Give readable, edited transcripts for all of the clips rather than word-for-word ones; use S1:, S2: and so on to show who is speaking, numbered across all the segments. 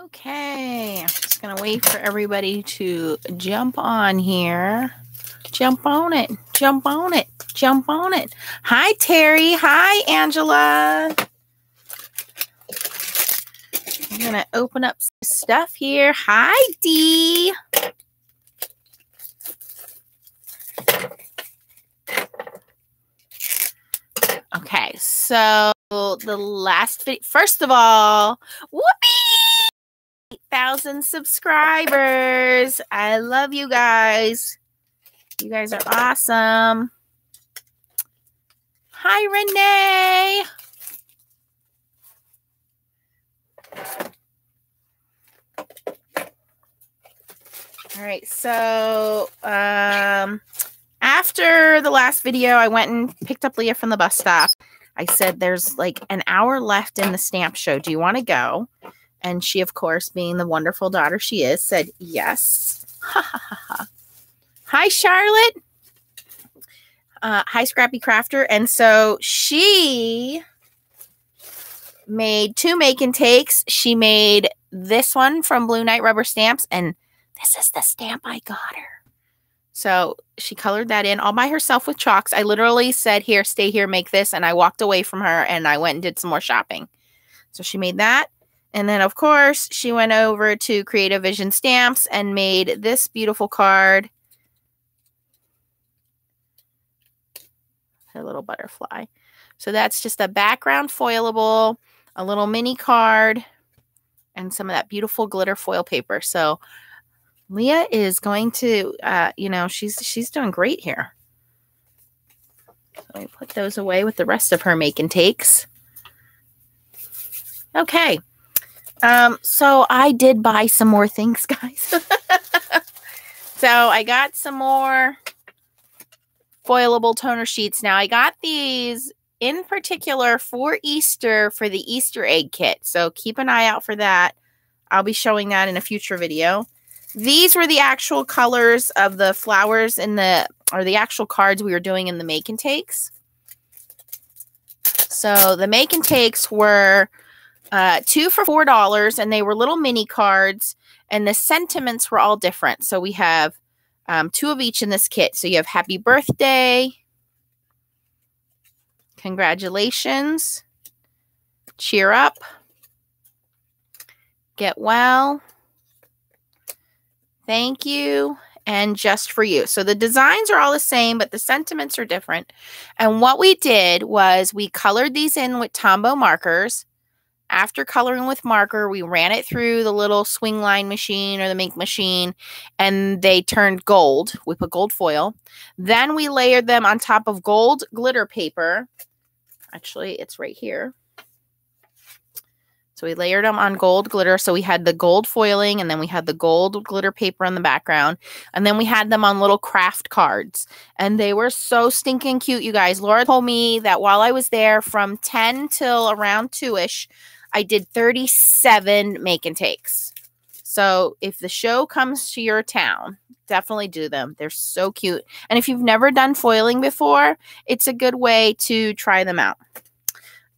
S1: Okay, I'm just gonna wait for everybody to jump on here. Jump on it, jump on it, jump on it. Hi, Terry. Hi, Angela. I'm gonna open up some stuff here. Hi, Dee. Okay, so the last video, first of all, whoopee! 8,000 subscribers. I love you guys. You guys are awesome. Hi, Renee. All right, so after the last video, I went and picked up Leah from the bus stop. I said, there's like an hour left in the stamp show. Do you want to go? And she, of course, being the wonderful daughter she is, said yes. Ha ha ha ha. Hi, Charlotte. Hi, Scrappy Crafter. And so she made 2 make and takes. She made this one from Blue Knight Rubber Stamps, and this is the stamp I got her. So she colored that in all by herself with chalks. I literally said, here, stay here, make this. And I walked away from her and I went and did some more shopping. So she made that. And then, of course, she went over to Creative Vision Stamps and made this beautiful card. A little butterfly. So that's just a background foilable, a little mini card, and some of that beautiful glitter foil paper. So Leah is going to, you know, she's doing great here. So let me put those away with the rest of her make and takes. Okay. So I did buy some more things, guys. So I got some more foilable toner sheets. Now I got these in particular for Easter for the Easter egg kit. So keep an eye out for that. I'll be showing that in a future video. These were the actual colors of the flowers in the, or the actual cards we were doing in the make and takes. So the make and takes were 2 for $4, and they were little mini cards, and the sentiments were all different. So we have 2 of each in this kit. So you have happy birthday, congratulations, cheer up, get well, thank you, and just for you. So the designs are all the same, but the sentiments are different. And what we did was we colored these in with Tombow markers. After coloring with marker, we ran it through the little swing line machine or the Mink machine, and they turned gold. We put gold foil. Then we layered them on top of gold glitter paper. Actually, it's right here. So we layered them on gold glitter. So we had the gold foiling, and then we had the gold glitter paper in the background. And then we had them on little craft cards. And they were so stinking cute, you guys. Laura told me that while I was there from 10 till around 2-ish, I did 37 make and takes. So if the show comes to your town, definitely do them. They're so cute. And if you've never done foiling before, it's a good way to try them out.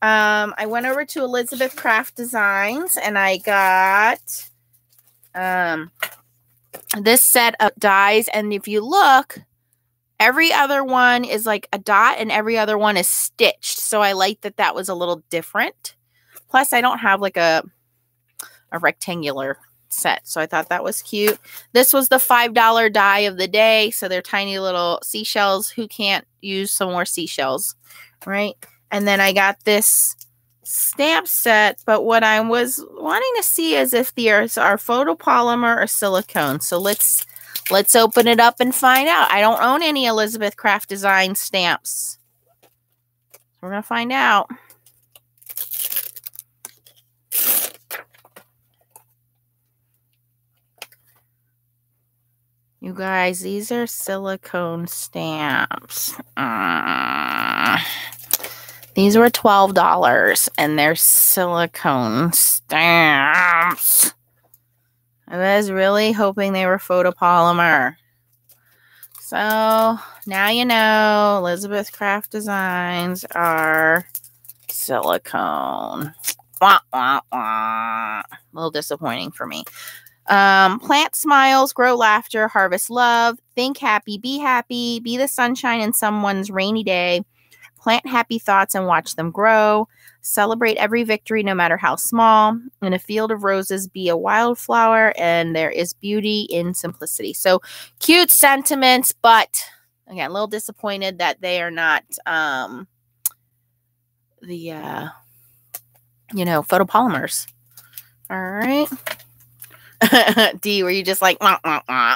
S1: I went over to Elizabeth Craft Designs and I got this set of dies. And if you look, every other one is like a dot and every other one is stitched. So I like that that was a little different. Plus, I don't have like a rectangular set. So I thought that was cute. This was the $5 die of the day. So they're tiny little seashells. Who can't use some more seashells, right? And then I got this stamp set. But what I was wanting to see is if these are photopolymer or silicone. So let's open it up and find out. I don't own any Elizabeth Craft Design stamps. We're going to find out. You guys, these are silicone stamps. These were $12, and they're silicone stamps. I was really hoping they were photopolymer. So, now you know, Elizabeth Craft Designs are silicone. A little disappointing for me. Plant smiles, grow laughter, harvest love, think happy, be the sunshine in someone's rainy day, plant happy thoughts and watch them grow, celebrate every victory no matter how small, in a field of roses be a wildflower, and there is beauty in simplicity. So cute sentiments, but again, a little disappointed that they are not photopolymers. All right. D, were you just like, wah, wah, wah.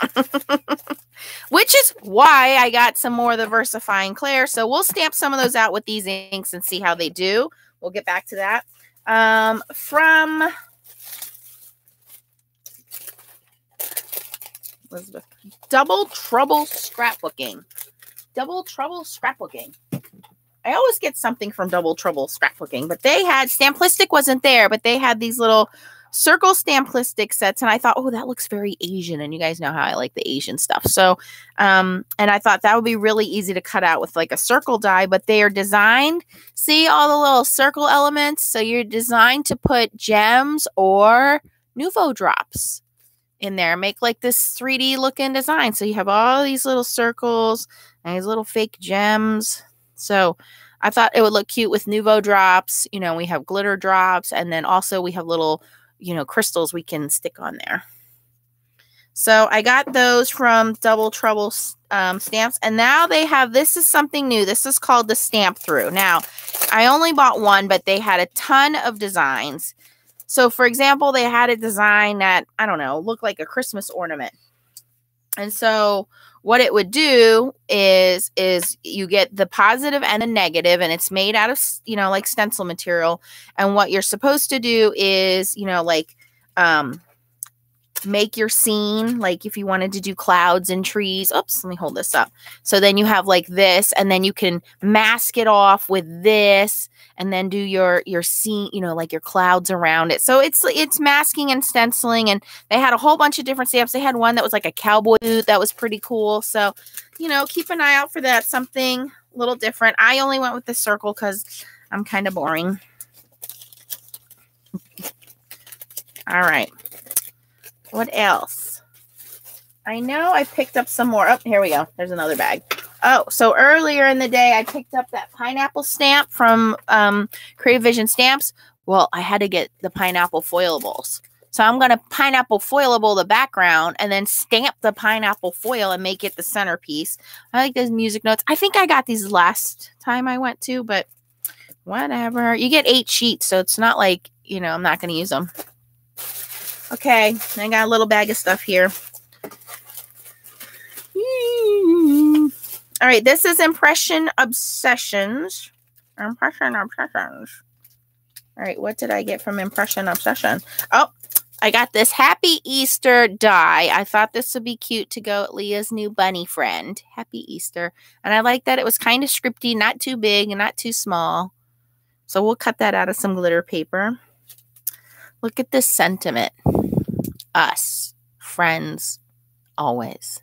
S1: Which is why I got some more of the VersaFine Clair. So we'll stamp some of those out with these inks and see how they do. We'll get back to that. From Elizabeth, Double Trouble Scrapbooking. Double Trouble Scrapbooking. I always get something from Double Trouble Scrapbooking, but they had, Stamplistic wasn't there, but they had these little circle Stamplistic sets, and I thought, oh, that looks very Asian, and you guys know how I like the Asian stuff. So, and I thought that would be really easy to cut out with like a circle die, but they are designed, see all the little circle elements? So you're designed to put gems or Nuvo drops in there, make like this 3D looking design. So you have all these little circles and these little fake gems. So I thought it would look cute with Nuvo drops. You know, we have glitter drops, and then also we have little, crystals we can stick on there. So I got those from Double Trouble Stamps, and now they have, this is something new. This is called the Stamp Through. Now, I only bought one, but they had a ton of designs. So, for example, they had a design that, I don't know, looked like a Christmas ornament. And so what it would do is you get the positive and the negative, and it's made out of, like stencil material. And what you're supposed to do is, make your scene, like if you wanted to do clouds and trees. Oops, let me hold this up. So then you have like this, and then you can mask it off with this, and then do your scene, like your clouds around it. So it's masking and stenciling, and they had a whole bunch of different stamps. They had one that was like a cowboy boot that was pretty cool. So, keep an eye out for that. Something a little different. I only went with the circle because I'm kind of boring. All right. What else? I know I picked up some more. Oh, here we go. There's another bag. Oh, so earlier in the day, I picked up that pineapple stamp from Creative Vision Stamps. Well, I had to get the pineapple foilables. So I'm going to pineapple foilable the background and then stamp the pineapple foil and make it the centerpiece. I like those music notes. I think I got these last time I went to, but whatever. You get 8 sheets, so it's not like, I'm not going to use them. Okay, I got a little bag of stuff here. All right, this is Impression Obsessions. Impression Obsessions. All right, what did I get from Impression Obsession? Oh, I got this Happy Easter die. I thought this would be cute to go at Leah's new bunny friend. Happy Easter. And I like that it was kind of scripty, not too big and not too small. So we'll cut that out of some glitter paper. Look at this sentiment. Us, friends, always.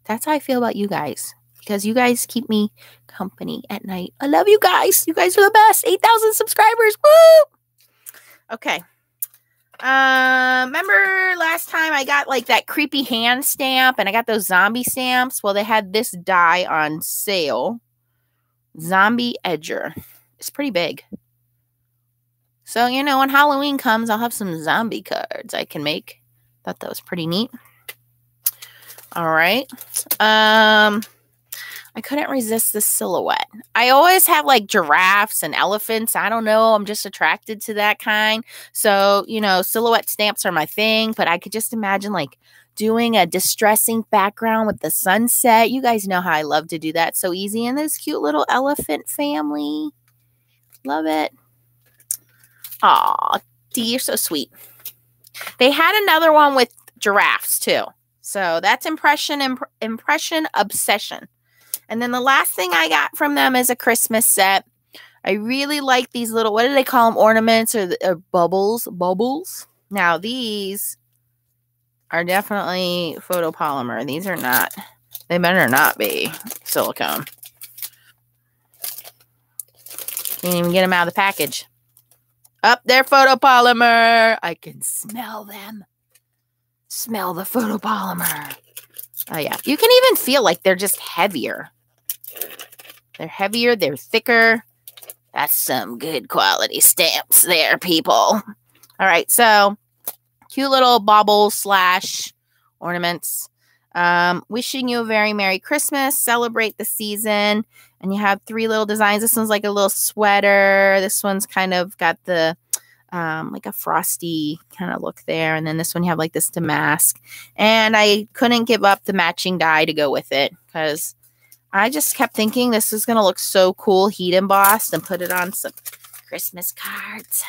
S1: That's how I feel about you guys, because you guys keep me company at night. I love you guys. You guys are the best. 8,000 subscribers. Woo! Okay. Remember last time I got like that creepy hand stamp, and I got those zombie stamps? Well, they had this die on sale. Zombie Edger. It's pretty big. So, when Halloween comes, I'll have some zombie cards I can make. Thought that was pretty neat. All right. I couldn't resist the silhouette. I always have like giraffes and elephants. I don't know. I'm just attracted to that kind. So, silhouette stamps are my thing, but I could just imagine like doing a distressing background with the sunset. You guys know how I love to do that. So easy. And this cute little elephant family. Love it. Aw, Dee, you're so sweet. They had another one with giraffes too. So that's Impression Obsession. And then the last thing I got from them is a Christmas set. I really like these little, what do they call them? Ornaments or bubbles? Bubbles. Now these are definitely photopolymer. These are not. They better not be silicone. Can't even get them out of the package. Up there, photopolymer. I can smell them. Smell the photopolymer. Oh, yeah. You can even feel like they're just heavier. They're heavier. They're thicker. That's some good quality stamps there, people. All right. So, cute little baubles / ornaments. Wishing you a very Merry Christmas. Celebrate the season. And you have 3 little designs. This one's like a little sweater. This one's kind of got the like a frosty kind of look there. And then this one you have like this damask. And I couldn't give up the matching die to go with it because I just kept thinking this is going to look so cool, heat embossed, and put it on some Christmas cards.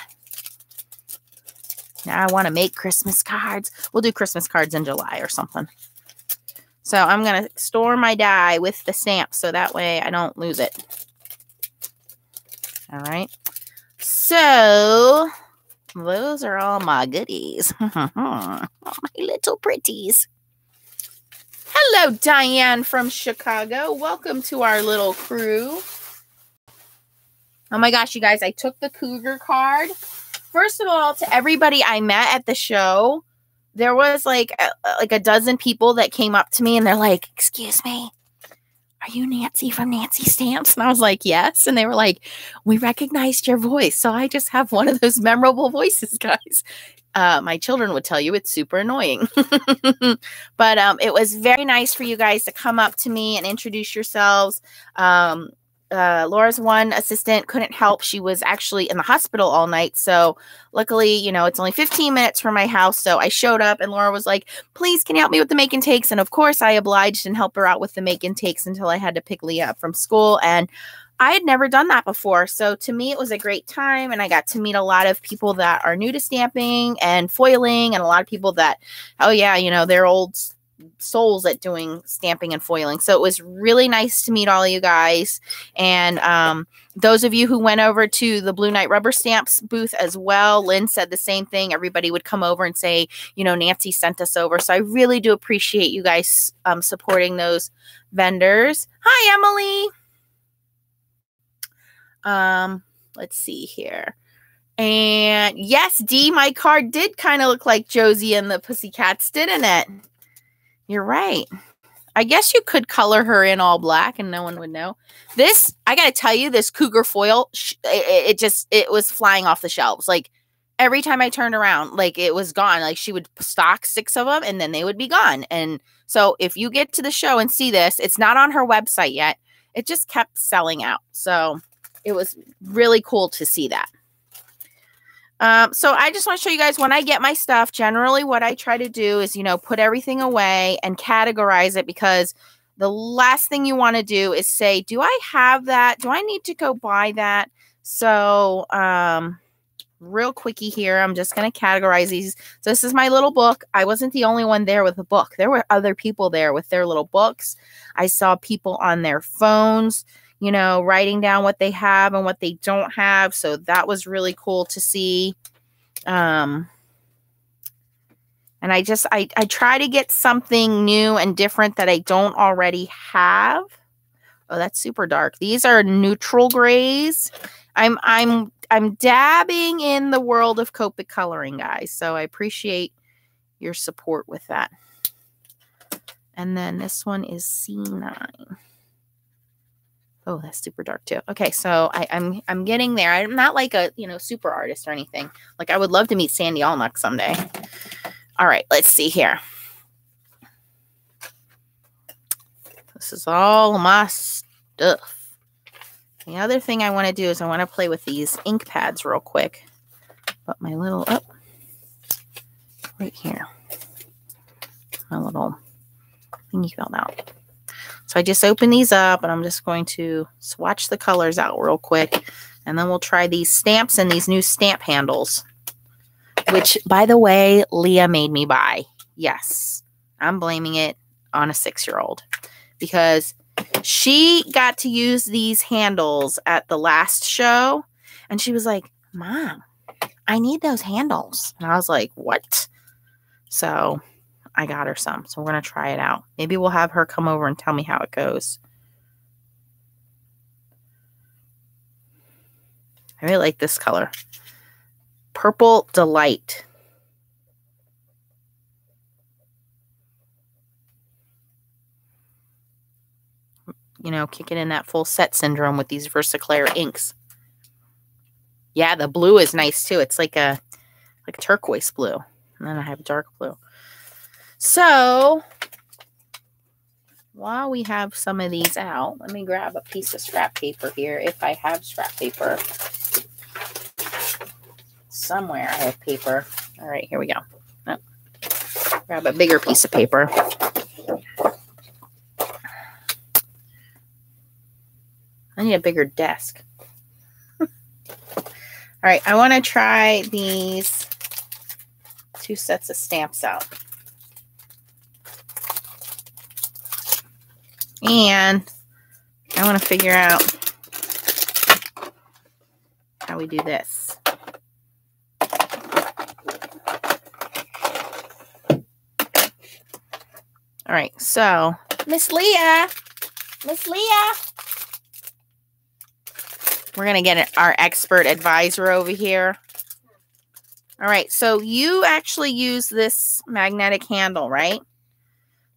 S1: Now I want to make Christmas cards. We'll do Christmas cards in July or something. So I'm going to store my die with the stamp so that way I don't lose it. All right. So those are all my goodies. All my little pretties. Hello, Diane from Chicago. Welcome to our little crew. Oh my gosh, you guys, I took the Cougar card. First of all, to everybody I met at the show, there was like a dozen people that came up to me and they're like, excuse me, are you Nancy from Nancy Stamps? And I was like, yes. And they were like, we recognized your voice. So I just have one of those memorable voices, guys. My children would tell you it's super annoying. But it was very nice for you guys to come up to me and introduce yourselves. Laura's one assistant couldn't help. She was actually in the hospital all night. So luckily, you know, it's only 15 minutes from my house. So I showed up and Laura was like, please, can you help me with the make and takes? And of course I obliged and helped her out with the make and takes until I had to pick Leah up from school. And I had never done that before. So to me, it was a great time. And I got to meet a lot of people that are new to stamping and foiling and a lot of people that, oh yeah, you know, they're old souls at doing stamping and foiling. So it was really nice to meet all of you guys. And those of you who went over to the Blue Knight Rubber Stamps booth as well, Lynn said the same thing. Everybody would come over and say, you know, Nancy sent us over. So I really do appreciate you guys supporting those vendors. Hi, Emily. Let's see here. And yes, Dee, my card did kind of look like Josie and the Pussycats, didn't it? You're right. I guess you could color her in all black and no one would know. This, I got to tell you, this Cougar foil, it was flying off the shelves. Like every time I turned around, like it was gone. Like she would stock 6 of them and then they would be gone. And so if you get to the show and see this, it's not on her website yet. It just kept selling out. So it was really cool to see that. So I just want to show you guys when I get my stuff, generally what I try to do is, you know, put everything away and categorize it because the last thing you want to do is say, do I have that? Do I need to go buy that? So, real quickie here, I'm just going to categorize these. So this is my little book. I wasn't the only one there with a book. There were other people there with their little books. I saw people on their phones, you know, writing down what they have and what they don't have. So that was really cool to see. And I try to get something new and different that I don't already have. Oh, that's super dark. These are neutral grays. I'm dabbing in the world of Copic coloring, guys. So I appreciate your support with that. And then this one is C9. Oh, that's super dark too. Okay, so I'm getting there. I'm not like a, you know, super artist or anything. Like I would love to meet Sandy Allnuck someday. All right, let's see here. This is all my stuff. The other thing I want to do is I want to play with these ink pads real quick. But my little, oh, right here. My little thingy fell out. So I just open these up and I'm just going to swatch the colors out real quick. And then we'll try these stamps and these new stamp handles. Which, by the way, Leah made me buy. Yes, I'm blaming it on a 6-year-old. Because she got to use these handles at the last show. And she was like, Mom, I need those handles. And I was like, what? So I got her some. So we're going to try it out. Maybe we'll have her come over and tell me how it goes. I really like this color. Purple Delight. You know, kicking in that full set syndrome with these Versaclear inks. Yeah, the blue is nice too. It's like a turquoise blue. And then I have dark blue. So while we have some of these out, let me grab a piece of scrap paper here. If I have scrap paper. Somewhere I have paper. All right, here we go. Oh. Grab a bigger piece of paper. I need a bigger desk. All right, I want to try these 2 sets of stamps out. And I want to figure out how we do this. All right, so Miss Leah, we're going to get our expert advisor over here. All right, so you actually use this magnetic handle, right?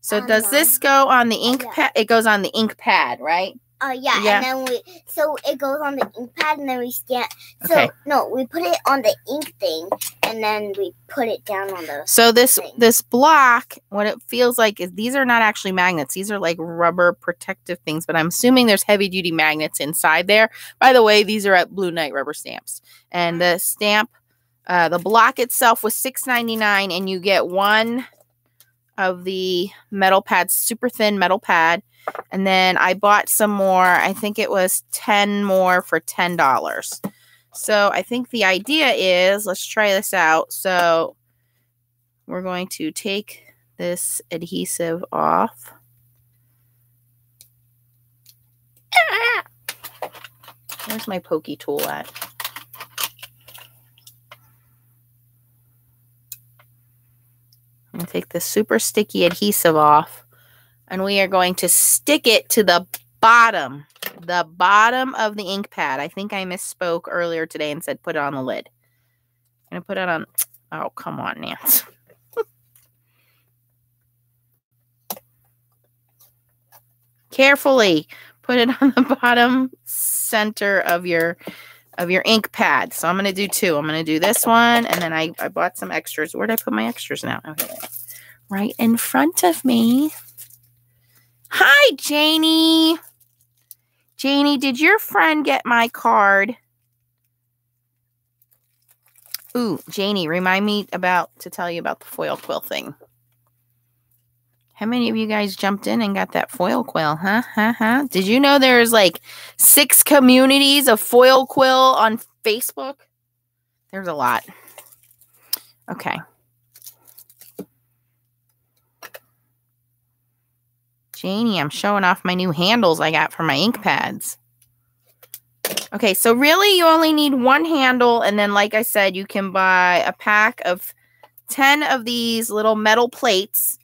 S1: So does this go on the ink pad? It goes on the ink pad, right?
S2: Yeah, and then so it goes on the ink pad, and then we stamp. So okay. No, we put it on the ink thing, and then we put it down on the. So
S1: this block, what it feels like is these are not actually magnets; these are like rubber protective things. But I'm assuming there's heavy duty magnets inside there. By the way, these are at Blue Knight Rubber Stamps, and the stamp, the block itself was $6.99, and you get one of the metal pads, super thin metal pad. And then I bought some more. I think it was 10 more for $10. So I think the idea is, let's try this out. So we're going to take this adhesive off. Where's my pokey tool at? I'm going to take this super sticky adhesive off. And we are going to stick it to the bottom of the ink pad. I think I misspoke earlier today and said put it on the lid. I'm going to put it on. Oh, come on, Nance. Carefully put it on the bottom center of your ink pad. So I'm going to do 2. I'm going to do this one, and then I bought some extras. Where did I put my extras now? Okay, right in front of me. Hi, Janie. Janie, did your friend get my card? Ooh, Janie, remind me to tell you about the foil quill thing. How many of you guys jumped in and got that foil quill, huh? Did you know there's like 6 communities of foil quill on Facebook? There's a lot. Okay. Janie, I'm showing off my new handles I got for my ink pads. Okay, so really you only need 1 handle, and then like I said, you can buy a pack of 10 of these little metal plates.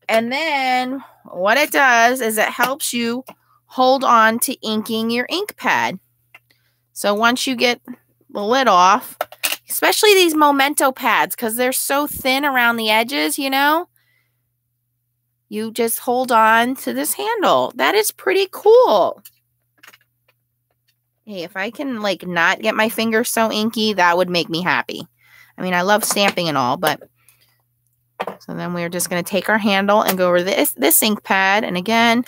S1: And then what it does is it helps you hold on to inking your ink pad. So once you get the lid off, especially these Memento pads, because they're so thin around the edges, you know, you just hold on to this handle. That is pretty cool. Hey, if I can like not get my fingers so inky, that would make me happy. I mean, I love stamping and all, but so then we're just going to take our handle and go over this ink pad. And again,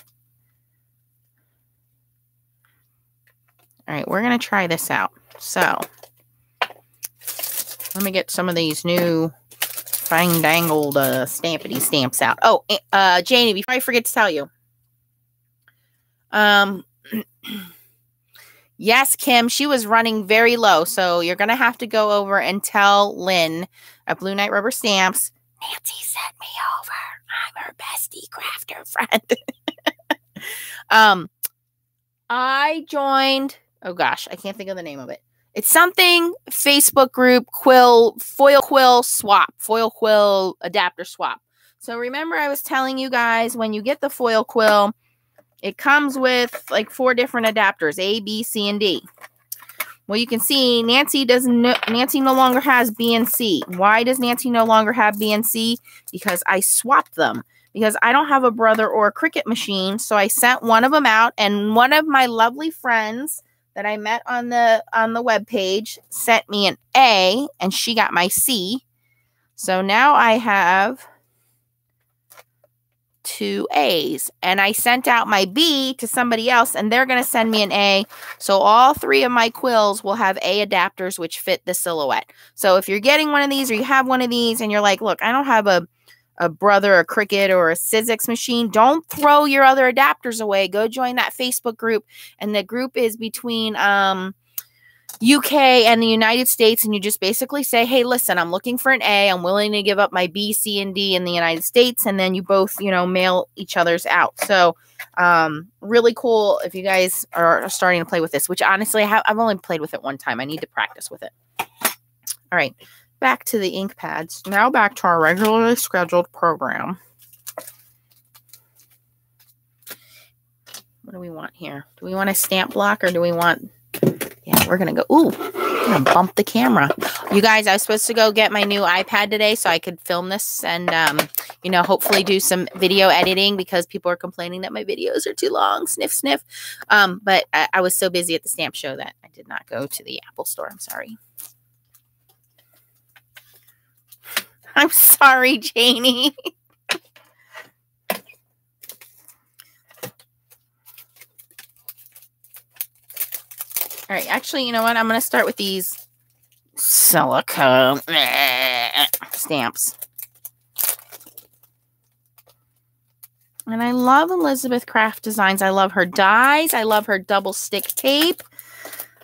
S1: all right, we're going to try this out. So let me get some of these new fine dangled stampity stamps out. Oh, Janie, before I forget to tell you. Yes, Kim, she was running very low. So you're going to have to go over and tell Lynn at Blue Knight Rubber Stamps, Nancy sent me over. I'm her bestie crafter friend. I joined, oh gosh, I can't think of the name of it. It's something Facebook group foil quill adapter swap. So remember I was telling you guys when you get the foil quill, it comes with like 4 different adapters, A, B, C, and D. Well, you can see Nancy no longer has B and C. Why does Nancy no longer have B and C? Because I swapped them. Because I don't have a brother or a Cricut machine, so I sent one of them out, and one of my lovely friends that I met on the web page sent me an A, and she got my C. So now I have 2 A's, and I sent out my B to somebody else, and they're going to send me an A. So all 3 of my quills will have A adapters which fit the silhouette. So if you're getting one of these, or you have one of these and you're like, look, I don't have a brother, a Cricut, or a Sizzix machine, don't throw your other adapters away. Go join that Facebook group, and the group is between UK and the United States, and you just basically say, hey, listen, I'm looking for an A. I'm willing to give up my B, C, and D in the United States, and then you both, mail each other's out. So really cool if you guys are starting to play with this, which honestly, I've only played with it one time. I need to practice with it. All right. Back to the ink pads. Now back to our regularly scheduled program. What do we want here? Do we want a stamp block, or do we want... Yeah, we're going to go... Ooh, I'm going to bump the camera. You guys, I was supposed to go get my new iPad today so I could film this and, hopefully do some video editing, because people are complaining that my videos are too long. Sniff, sniff. But I was so busy at the stamp show that I did not go to the Apple store. I'm sorry. I'm sorry, Janie. All right. Actually, you know what? I'm going to start with these silicone stamps. And I love Elizabeth Craft Designs. I love her dies. I love her double stick tape.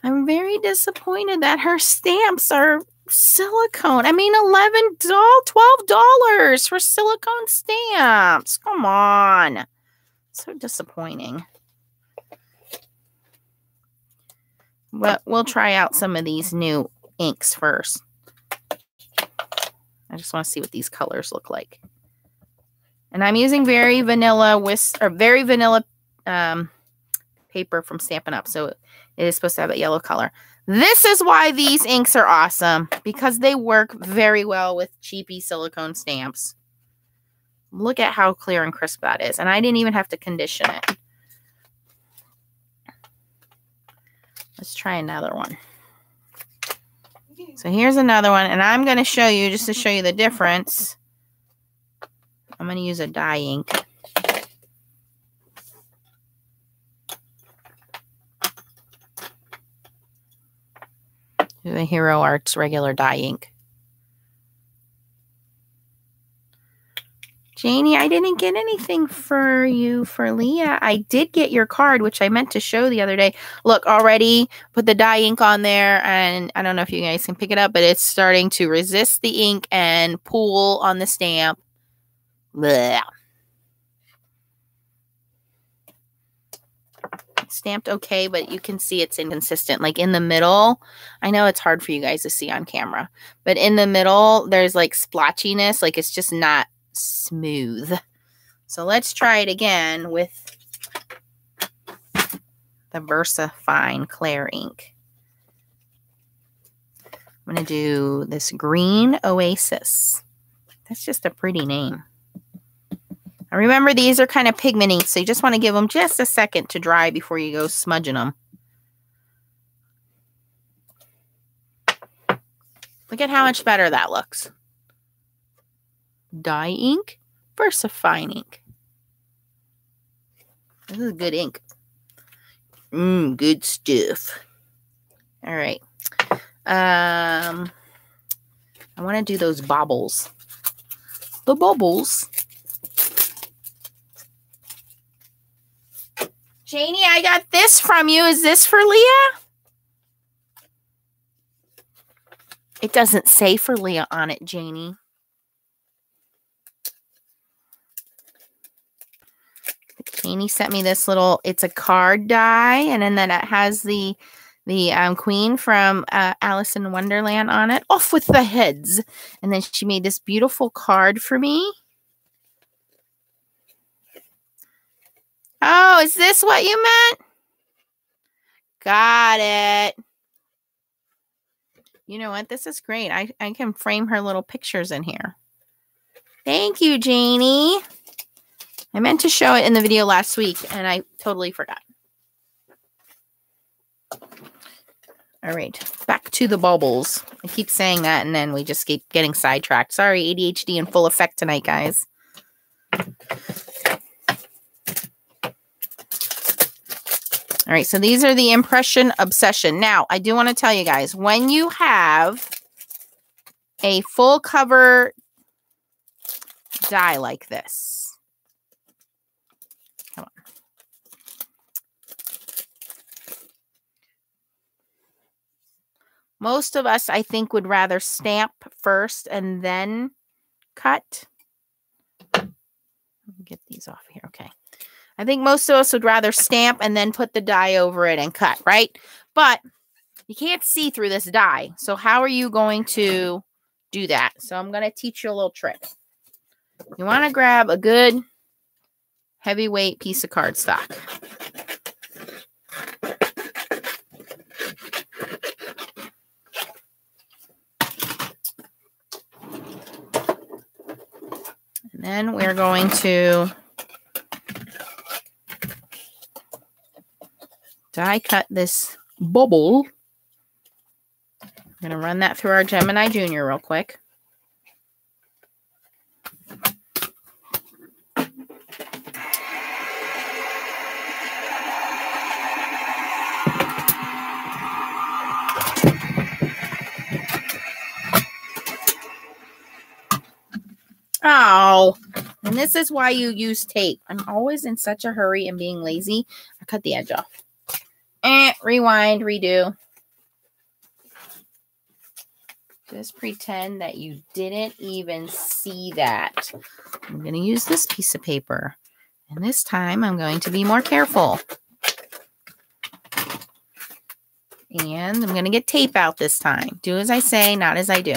S1: I'm very disappointed that her stamps are silicone. I mean, $12 for silicone stamps. Come on. So disappointing. But we'll try out some of these new inks first. I just want to see what these colors look like. And I'm using very vanilla paper from Stampin' Up. So it is supposed to have a yellow color. This is why these inks are awesome, because they work very well with cheapy silicone stamps. Look at how clear and crisp that is. And I didn't even have to condition it. Let's try another one. So here's another one, and I'm going to show you, just to show you the difference, I'm going to use a dye ink. The Hero Arts regular dye ink. Janie, I didn't get anything for you for Leah. I did get your card, which I meant to show the other day. Look, already put the dye ink on there, and I don't know if you guys can pick it up, but it's starting to resist the ink and pool on the stamp. Blech. Stamped okay, but you can see it's inconsistent. Like in the middle, I know it's hard for you guys to see on camera, but in the middle, there's like splotchiness. Like it's just not smooth. So let's try it again with the VersaFine Clair ink. I'm going to do this Green Oasis. That's just a pretty name. Now remember, these are kind of pigment inks, so you just want to give them just a second to dry before you go smudging them. Look at how much better that looks. Dye ink, VersaFine ink. This is good ink. Good stuff. All right. I want to do those baubles. The bubbles. Janie, I got this from you. Is this for Leah? It doesn't say for Leah on it, Janie. Janie sent me this little, it's a card die, and then it has the queen from Alice in Wonderland on it. Off with the heads. And then she made this beautiful card for me. Oh, is this what you meant? Got it. You know what? This is great. I can frame her little pictures in here. Thank you, Janie. I meant to show it in the video last week, and I totally forgot. All right, back to the bubbles. I keep saying that, and then we just keep getting sidetracked. Sorry, ADHD in full effect tonight, guys. All right, so these are the Impression Obsession. Now, I do want to tell you guys, when you have a full cover die like this, come on. Most of us, I think, would rather stamp first and then cut. Let me get these off here. Okay. I think most of us would rather stamp and then put the die over it and cut, right? But you can't see through this die. So how are you going to do that? So I'm going to teach you a little trick. You want to grab a good heavyweight piece of cardstock. And then we're going to die cut this bubble. I'm going to run that through our Gemini Junior real quick. Oh, and this is why you use tape. I'm always in such a hurry and being lazy. I cut the edge off. Rewind, redo. Just pretend that you didn't even see that. I'm going to use this piece of paper. And this time I'm going to be more careful. And I'm going to get tape out this time. Do as I say, not as I do.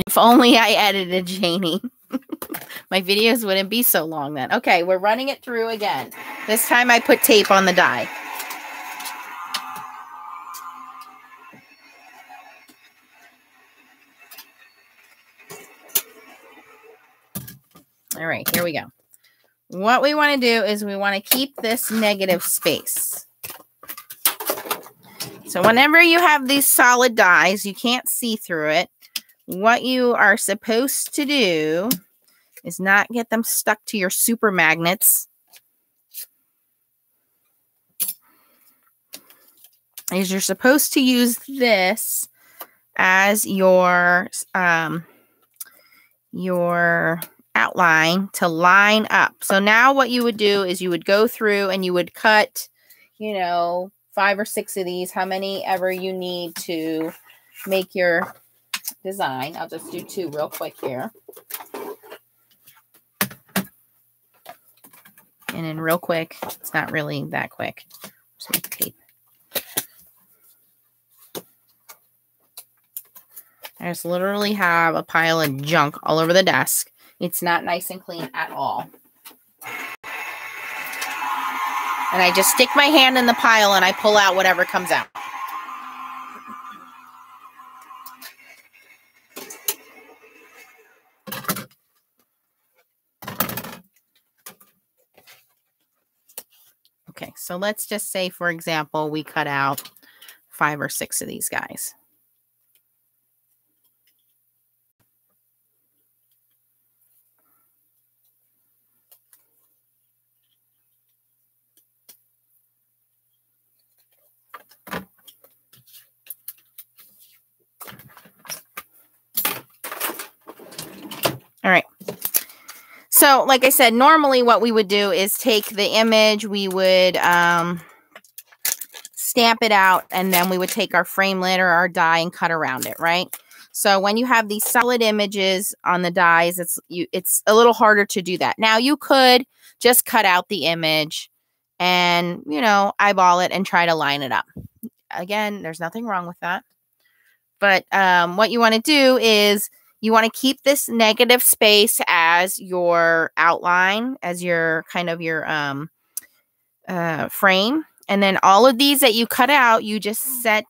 S1: If only I edited Janie. My videos wouldn't be so long then. Okay, we're running it through again. This time I put tape on the die. All right, here we go. What we want to do is we want to keep this negative space. So whenever you have these solid dies, you can't see through it. What you are supposed to do is not get them stuck to your super magnets. Is you're supposed to use this as your outline to line up. So now what you would do is you would go through and you would cut, 5 or 6 of these, how many ever you need to make your design. I'll just do 2 real quick here. And then real quick, it's not really that quick. Just make tape. I just literally have a pile of junk all over the desk. It's not nice and clean at all. And I just stick my hand in the pile and I pull out whatever comes out. Okay, so let's just say, for example, we cut out 5 or 6 of these guys. All right. So, like I said, normally what we would do is take the image, we would stamp it out, and then we would take our framelit or our die and cut around it, right? So when you have these solid images on the dies, it's a little harder to do that. Now, you could just cut out the image and, eyeball it and try to line it up. Again, there's nothing wrong with that. But what you want to do is you want to keep this negative space as your outline, as your kind of your frame. And then all of these that you cut out, you just set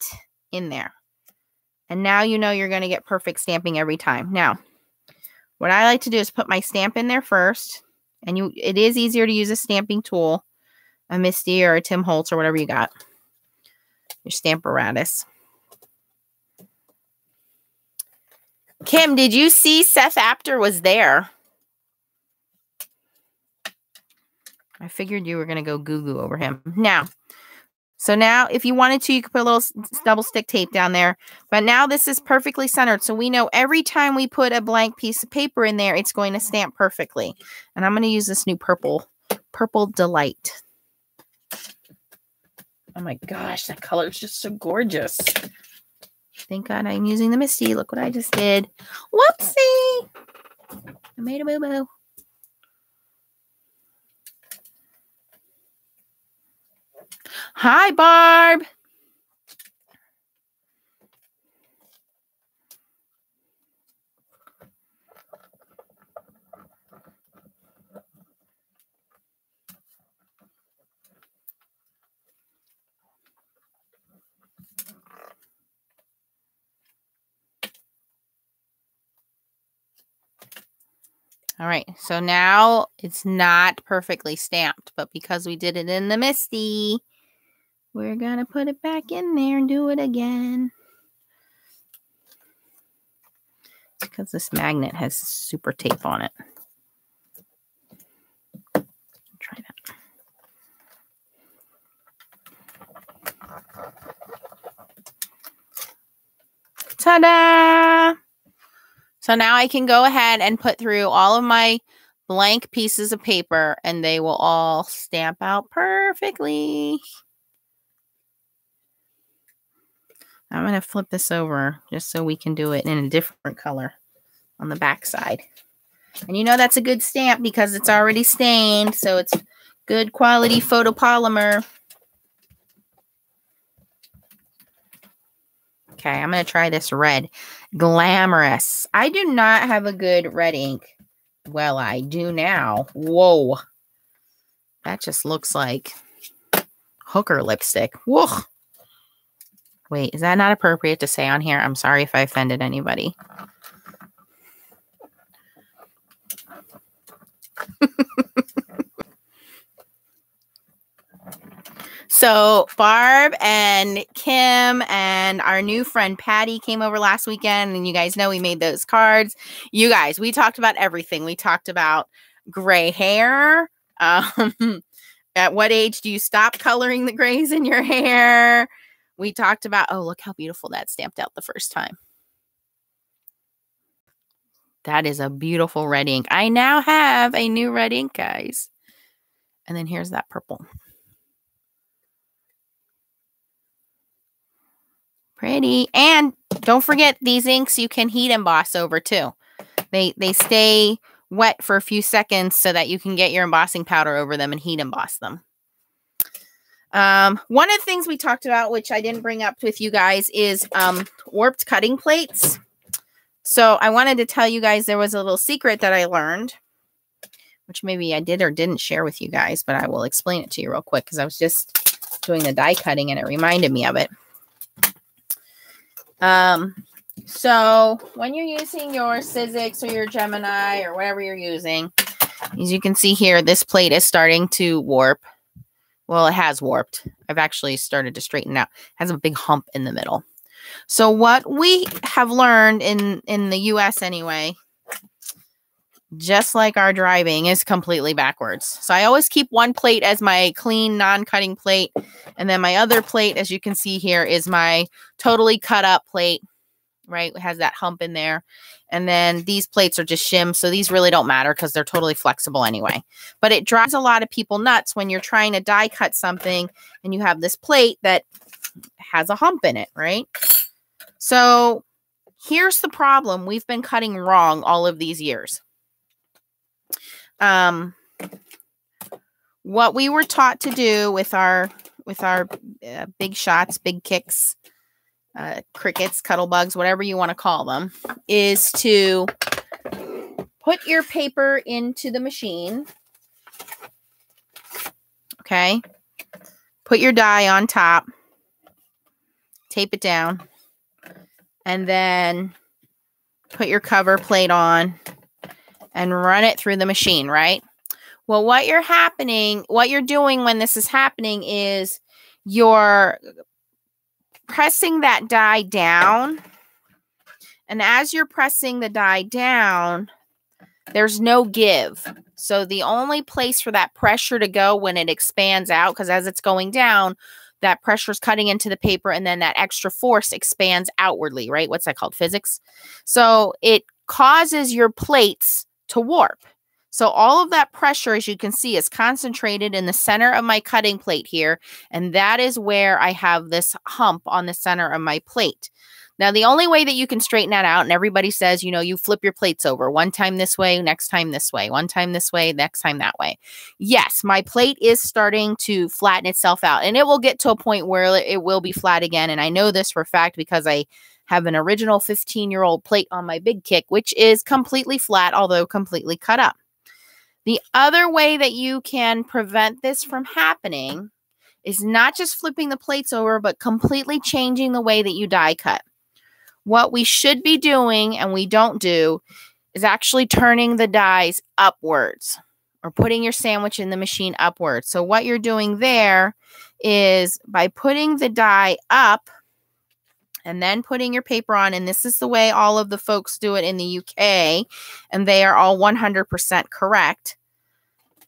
S1: in there. And now you know you're going to get perfect stamping every time. Now, what I like to do is put my stamp in there first. And it is easier to use a stamping tool, a Misty or a Tim Holtz or whatever you got. Your Stamparatus. Kim, did you see Seth Apter was there? I figured you were going to go goo-goo over him. Now, so now if you wanted to, you could put a little double stick tape down there. But now this is perfectly centered. So we know every time we put a blank piece of paper in there, it's going to stamp perfectly. And I'm going to use this new Purple Delight. Oh my gosh, that color is just so gorgeous. Thank God I'm using the Misty. Look what I just did. Whoopsie. I made a boo-boo. Hi, Barb. All right, so now it's not perfectly stamped, but because we did it in the Misty, we're going to put it back in there and do it again. Because this magnet has super tape on it. Try that. Ta-da! So now I can go ahead and put through all of my blank pieces of paper and they will all stamp out perfectly. I'm going to flip this over just so we can do it in a different color on the back side. And you know that's a good stamp because it's already stained, so it's good quality photopolymer. Okay, I'm going to try this red. Glamorous. I do not have a good red ink. Well, I do now. Whoa. That just looks like hooker lipstick. Whoa. Wait, is that not appropriate to say on here? I'm sorry if I offended anybody. So Barb and Kim and our new friend Patty came over last weekend, and you guys know we made those cards. You guys, we talked about everything. We talked about gray hair. At what age do you stop coloring the grays in your hair? We talked about, oh, look how beautiful that stamped out the first time. That is a beautiful red ink. I now have a new red ink, guys. And then here's that purple. Pretty. And don't forget these inks you can heat emboss over too. They stay wet for a few seconds so that you can get your embossing powder over them and heat emboss them. One of the things we talked about, which I didn't bring up with you guys, is warped cutting plates. So I wanted to tell you guys there was a little secret that I learned, which maybe I did or didn't share with you guys, but I will explain it to you real quick because I was just doing the die cutting and it reminded me of it. So when you're using your Sizzix or your Gemini or whatever you're using, as you can see here, this plate is starting to warp. Well, it has warped. I've actually started to straighten out. It has a big hump in the middle. So what we have learned in the US anyway, just like our driving, is completely backwards. So I always keep one plate as my clean, non-cutting plate. And then my other plate, as you can see here, is my totally cut up plate, right? It has that hump in there. And then these plates are just shims. So these really don't matter because they're totally flexible anyway. But it drives a lot of people nuts when you're trying to die cut something and you have this plate that has a hump in it, right? So here's the problem. We've been cutting wrong all of these years. What we were taught to do with our big shots, big kicks, crickets, cuddlebugs, whatever you want to call them, is to put your paper into the machine. Okay. Put your die on top. Tape it down. And then put your cover plate on and run it through the machine, right? Well, what you're doing when this is happening is you're pressing that die down. And as you're pressing the die down, there's no give. So the only place for that pressure to go when it expands out, because as it's going down, that pressure is cutting into the paper and then that extra force expands outwardly, right? What's that called? Physics. So it causes your plates to warp. So all of that pressure, as you can see, is concentrated in the center of my cutting plate here. And that is where I have this hump on the center of my plate. Now, the only way that you can straighten that out, and everybody says, you know, you flip your plates over one time this way, next time this way, one time this way, next time that way. Yes, my plate is starting to flatten itself out, and it will get to a point where it will be flat again. And I know this for a fact because I have an original 15-year-old plate on my Big Kick, which is completely flat, although completely cut up. The other way that you can prevent this from happening is not just flipping the plates over, but completely changing the way that you die cut. What we should be doing, and we don't do, is actually turning the dies upwards or putting your sandwich in the machine upwards. So what you're doing there is by putting the die up and then putting your paper on, and this is the way all of the folks do it in the UK, and they are all 100% correct.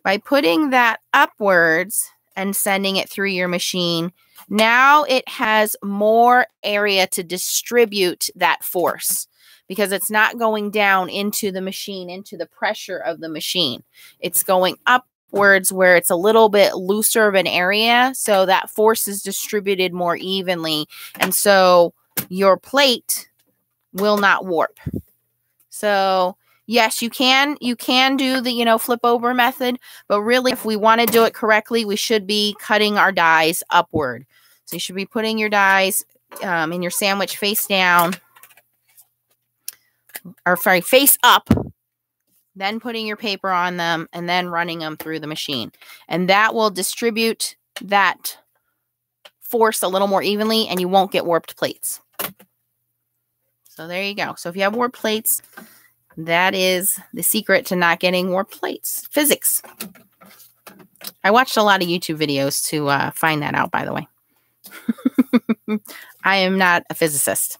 S1: By putting that upwards and sending it through your machine, now it has more area to distribute that force because it's not going down into the machine, into the pressure of the machine. It's going upwards where it's a little bit looser of an area, so that force is distributed more evenly, and so your plate will not warp. So yes, you can do the, flip over method, but really if we want to do it correctly, we should be cutting our dies upward. So you should be putting your dies in your sandwich face down, or sorry, face up, then putting your paper on them and then running them through the machine. And that will distribute that force a little more evenly and you won't get warped plates. So there you go. So if you have warped plates, that is the secret to not getting warped plates. Physics. I watched a lot of YouTube videos to find that out, by the way. I am not a physicist.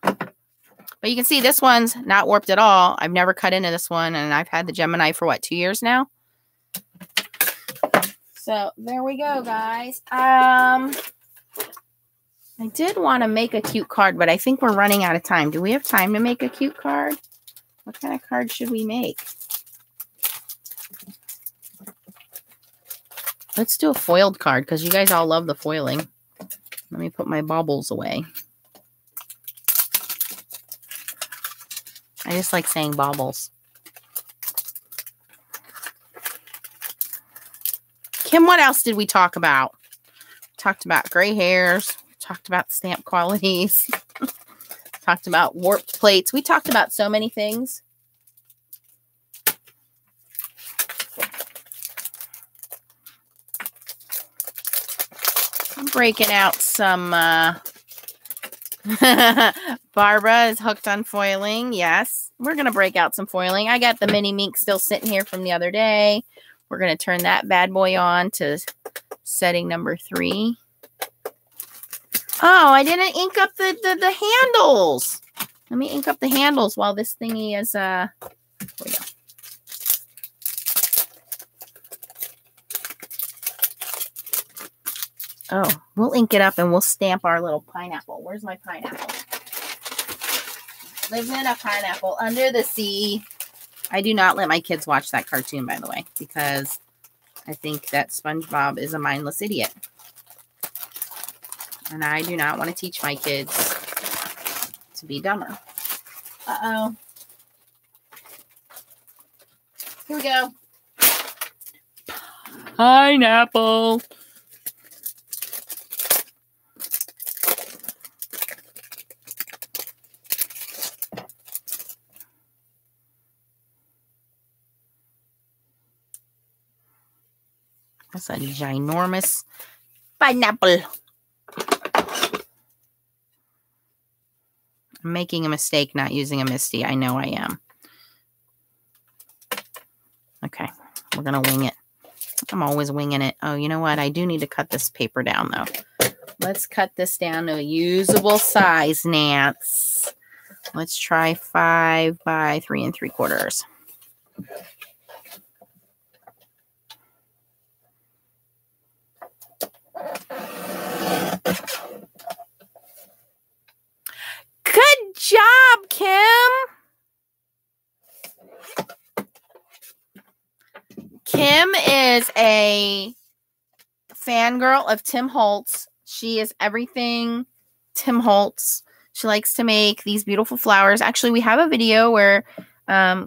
S1: But you can see this one's not warped at all. I've never cut into this one, and I've had the Gemini for, 2 years now? So there we go, guys. I did want to make a cute card, but I think we're running out of time. Do we have time to make a cute card? What kind of card should we make? Let's do a foiled card because you guys all love the foiling. Let me put my baubles away. I just like saying baubles. Kim, what else did we talk about? We talked about gray hairs. Talked about stamp qualities. Talked about warped plates. We talked about so many things. I'm breaking out some Barbara is hooked on foiling. Yes, we're going to break out some foiling. I got the mini mink still sitting here from the other day. We're going to turn that bad boy on to setting number 3. Oh, I didn't ink up the handles. Let me ink up the handles while this thingy is, here we go. Oh, we'll ink it up and we'll stamp our little pineapple. Where's my pineapple? Living in a pineapple under the sea. I do not let my kids watch that cartoon, by the way, because I think that SpongeBob is a mindless idiot. And I do not want to teach my kids to be dumber. Uh-oh. Here we go. Pineapple. That's a ginormous pineapple. I'm making a mistake not using a Misty. I know I am. Okay, we're going to wing it. I'm always winging it. Oh, you know what? I do need to cut this paper down, though. Let's cut this down to a usable size, Nance. Let's try 5 by 3 3/4. Good job, Kim. Kim is a fangirl of Tim Holtz. She is everything Tim Holtz. She likes to make these beautiful flowers. Actually, we have a video where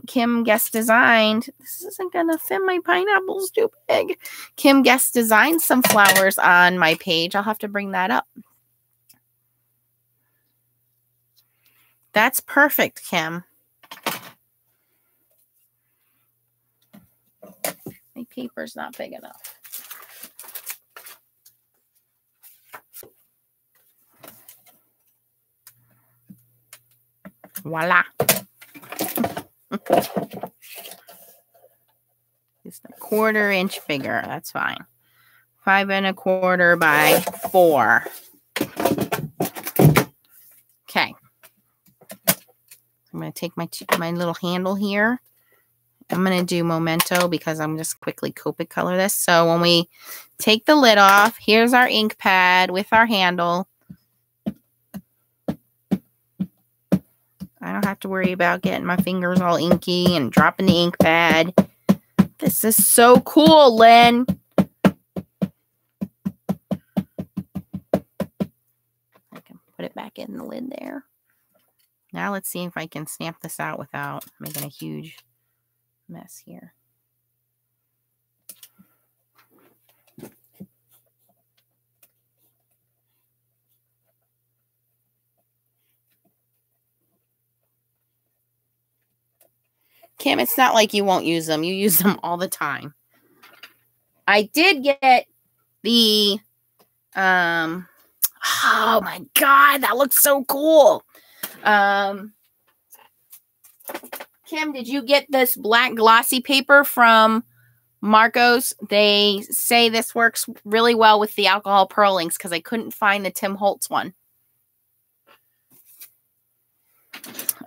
S1: Kim guest designed. This isn't going to fit my pineapples too big. Kim guest designed some flowers on my page. I'll have to bring that up. That's perfect, Kim. My paper's not big enough. Voila. Just a 1/4 inch bigger. That's fine. 5 1/4 by 4. Okay. I'm going to take my little handle here. I'm going to do Memento because I'm just quickly Copic color this. So when we take the lid off, here's our ink pad with our handle. I don't have to worry about getting my fingers all inky and dropping the ink pad. This is so cool, Lynn. I can put it back in the lid there. Now let's see if I can snap this out without making a huge mess here. Kim, it's not like you won't use them. You use them all the time. I did get the, oh my God, that looks so cool. Kim, did you get this black glossy paper from Marco's? They say this works really well with the alcohol pearlings because I couldn't find the Tim Holtz one.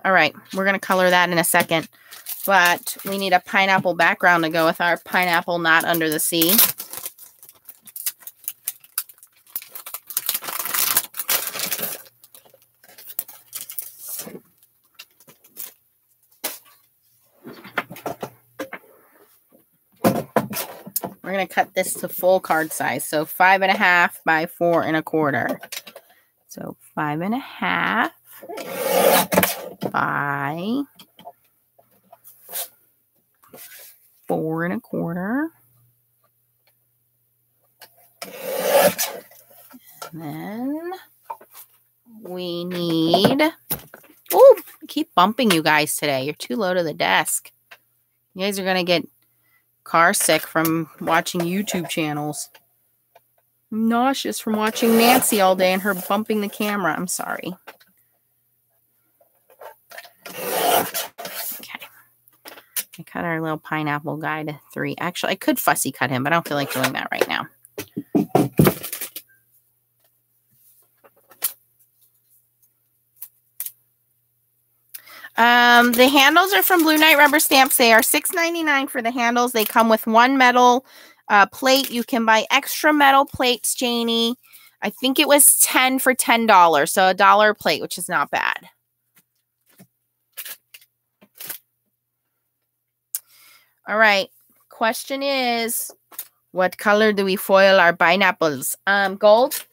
S1: All right, we're going to color that in a second. But we need a pineapple background to go with our pineapple not under the sea. We're going to cut this to full card size. So 5 1/2 by 4 1/4. So 5 1/2 by 4 1/4. And then we need, oh, I keep bumping you guys today. You're too low to the desk. You guys are going to get car sick from watching YouTube channels. I'm nauseous from watching Nancy all day and her bumping the camera. I'm sorry. Okay. I cut our little pineapple guy to 3. Actually, I could fussy cut him, but I don't feel like doing that right now. The handles are from Blue Knight Rubber Stamps. They are $6.99 for the handles. They come with 1 metal plate. You can buy extra metal plates, Janie. I think it was 10 for $10. So $1 a plate, which is not bad. All right. Question is, what color do we foil our pineapples? Gold.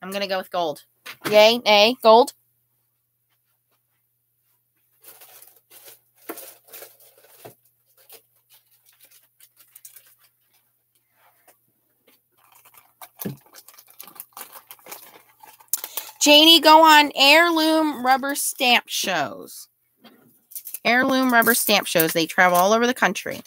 S1: I'm going to go with gold. Yay, nay, gold. Janie, go on Heirloom Rubber Stamp shows. Heirloom Rubber Stamp shows. They travel all over the country.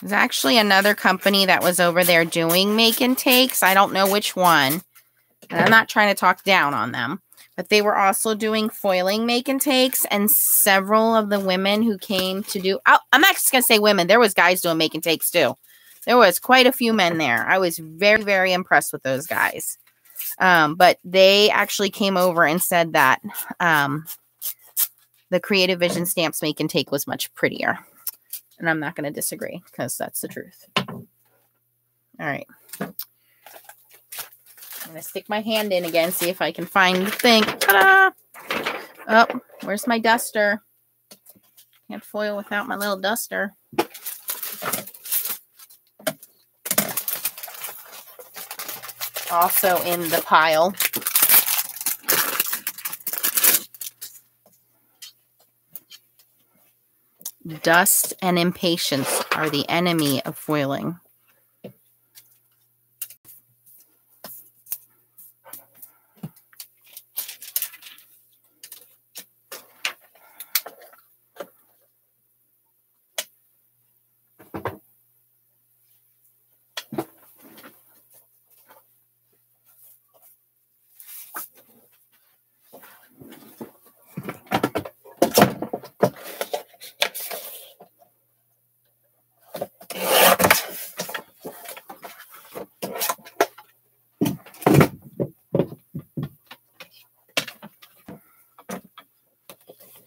S1: There's actually another company that was over there doing make and takes. I don't know which one. And I'm not trying to talk down on them. But they were also doing foiling make and takes. And several of the women who came to do... I'm not just going to say women. There was guys doing make and takes too. There was quite a few men there. I was very, very impressed with those guys. But they actually came over and said that the Creative Vision stamps make and take was much prettier. And I'm not going to disagree because that's the truth. All right. I'm going to stick my hand in again, see if I can find the thing. Ta-da! Oh, where's my duster? Can't foil without my little duster. Also in the pile. Dust and impatience are the enemy of foiling.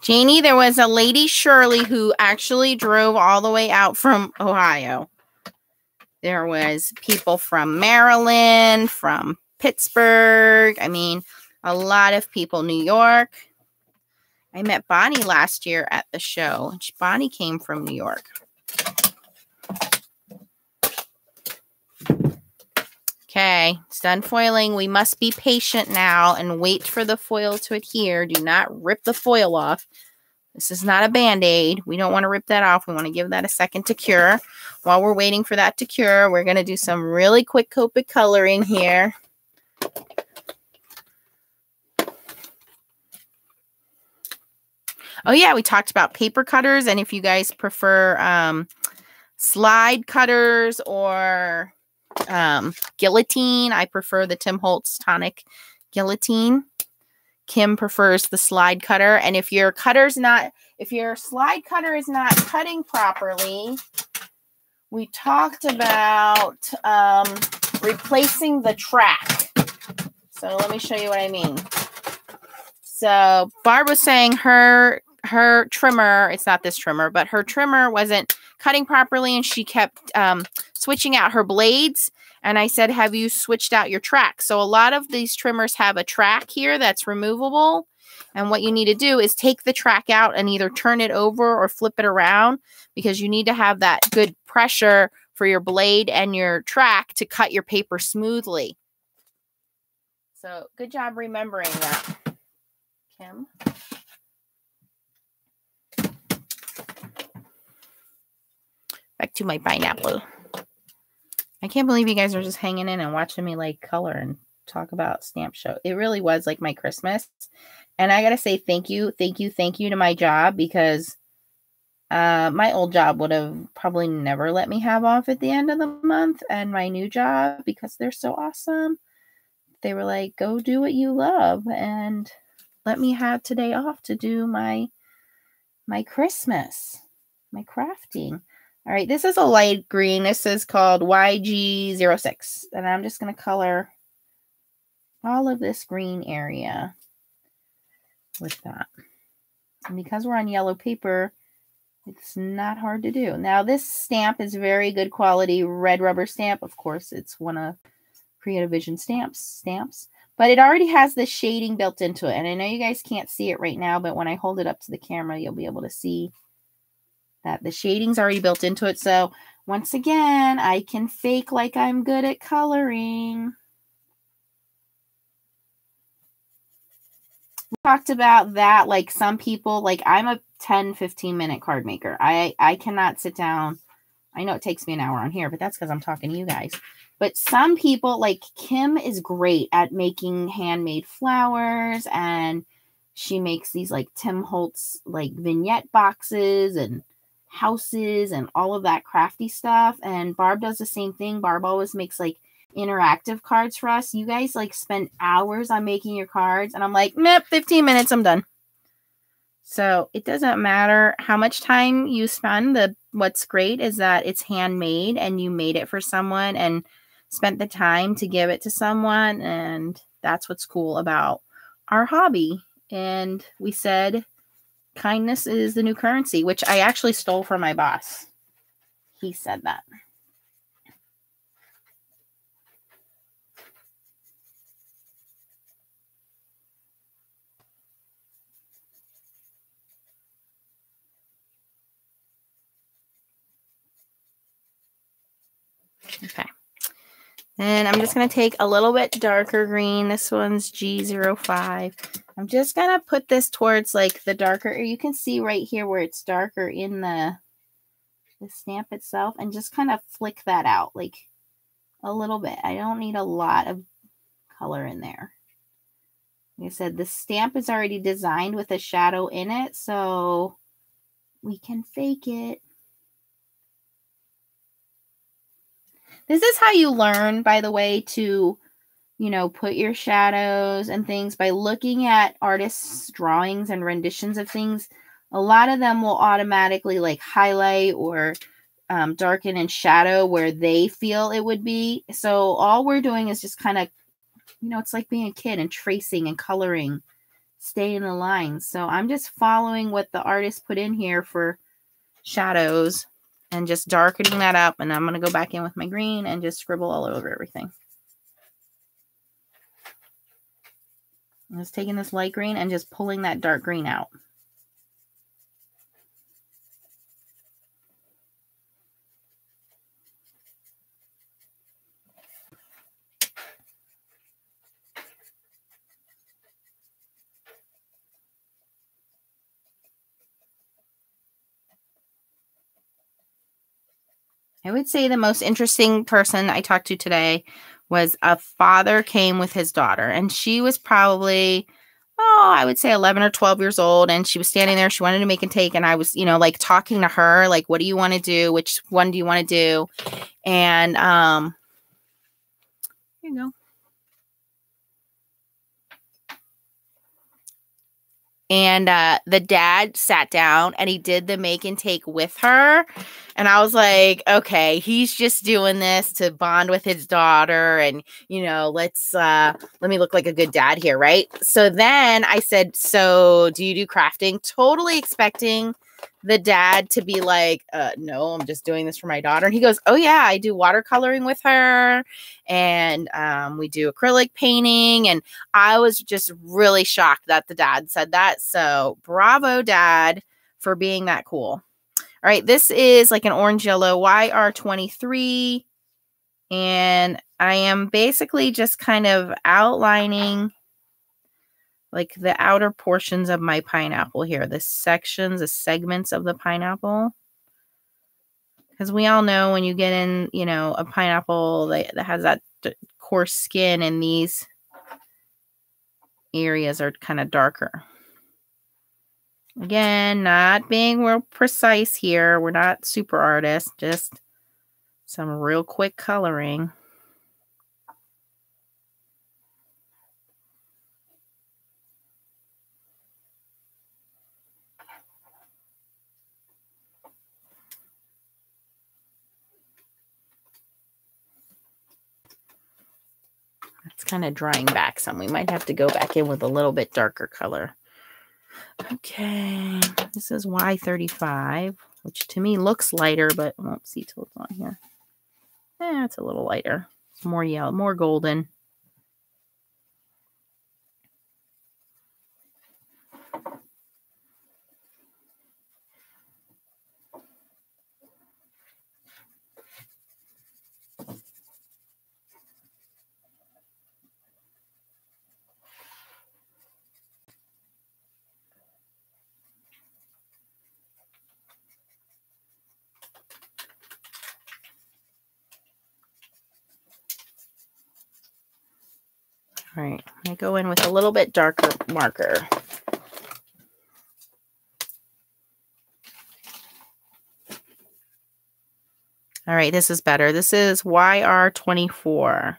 S1: Janie, there was a lady, Shirley, who actually drove all the way out from Ohio. There was people from Maryland, from Pittsburgh. I mean, a lot of people. New York. I met Bonnie last year at the show. Bonnie came from New York. Okay, it's done foiling. We must be patient now and wait for the foil to adhere. Do not rip the foil off. This is not a Band-Aid. We don't want to rip that off. We want to give that a second to cure. While we're waiting for that to cure, we're going to do some really quick Copic coloring here. Oh, yeah, we talked about paper cutters. And if you guys prefer slide cutters or... guillotine. I prefer the Tim Holtz Tonic Guillotine. Kim prefers the slide cutter. And if your slide cutter is not cutting properly, we talked about replacing the track. So let me show you what I mean. So Barb was saying her trimmer, it's not this trimmer, but her trimmer wasn't cutting properly and she kept switching out her blades. And I said, have you switched out your track? So a lot of these trimmers have a track here that's removable. And what you need to do is take the track out and either turn it over or flip it around because you need to have that good pressure for your blade and your track to cut your paper smoothly. So good job remembering that, Kim. Back to my pineapple. I can't believe you guys are just hanging in and watching me like color and talk about Stamp Show. It really was like my Christmas. And I got to say thank you to my job because my old job would have probably never let me have off at the end of the month. And my new job, because they're so awesome, they were like, go do what you love and let me have today off to do my Christmas, my crafting. All right, this is a light green. This is called YG06. And I'm just going to color all of this green area with that. And because we're on yellow paper, it's not hard to do. Now, this stamp is very good quality red rubber stamp. Of course, it's one of Creative Vision stamps. But it already has the shading built into it. And I know you guys can't see it right now, but when I hold it up to the camera, you'll be able to see that the shading's already built into it. So once again, I can fake like I'm good at coloring. We talked about that, like some people, like I'm a 10-15 minute card maker. I cannot sit down. I know it takes me an hour on here, but that's because I'm talking to you guys. But some people, like Kim is great at making handmade flowers, and she makes these like Tim Holtz like vignette boxes and houses and all of that crafty stuff. And Barb does the same thing. Barb always makes like interactive cards for us. You guys like spend hours on making your cards, and I'm like, nope, 15 minutes, I'm done. So it doesn't matter how much time you spend. What's great is that it's handmade and you made it for someone and spent the time to give it to someone. And that's what's cool about our hobby. And we said kindness is the new currency, which I actually stole from my boss. He said that. Okay. And I'm just going to take a little bit darker green. This one's G05. I'm just going to put this towards like the darker. You can see right here where it's darker in the stamp itself, and just kind of flick that out like a little bit. I don't need a lot of color in there. Like I said, the stamp is already designed with a shadow in it, so we can fake it. This is how you learn, by the way, to, you know, put your shadows and things by looking at artists' drawings and renditions of things. A lot of them will automatically like highlight or darken and shadow where they feel it would be. So all we're doing is just kind of, you know, it's like being a kid and tracing and coloring, stay in the lines. So I'm just following what the artist put in here for shadows and just darkening that up. And I'm going to go back in with my green and just scribble all over everything. I'm just taking this light green and just pulling that dark green out. I would say the most interesting person I talked to today was a father came with his daughter, and she was probably, I would say 11 or 12 years old. And she was standing there. She wanted to make a cake. And I was, you know, like talking to her, like, what do you want to do? Which one do you want to do? And, here you go. And the dad sat down and he did the make and take with her. And I was like, okay, he's just doing this to bond with his daughter. And, you know, let me look like a good dad here, right? So then I said, so do you do crafting? Totally expecting the dad to be like, no, I'm just doing this for my daughter. And he goes, oh yeah, I do watercoloring with her. And we do acrylic painting. And I was just really shocked that the dad said that. So bravo, Dad, for being that cool. All right, this is like an orange yellow YR23. And I am basically just kind of outlining like the outer portions of my pineapple here, the sections, the segments of the pineapple. Because we all know when you get in, you know, a pineapple that has that coarse skin, and these areas are kind of darker. Again, not being real precise here. We're not super artists, just some real quick coloring. It's kind of drying back some. We might have to go back in with a little bit darker color. Okay, this is Y35, which to me looks lighter, but I won't see till it's on here. It's a little lighter. It's more yellow, more golden. All right, I go in with a little bit darker marker. All right, this is better. This is YR24.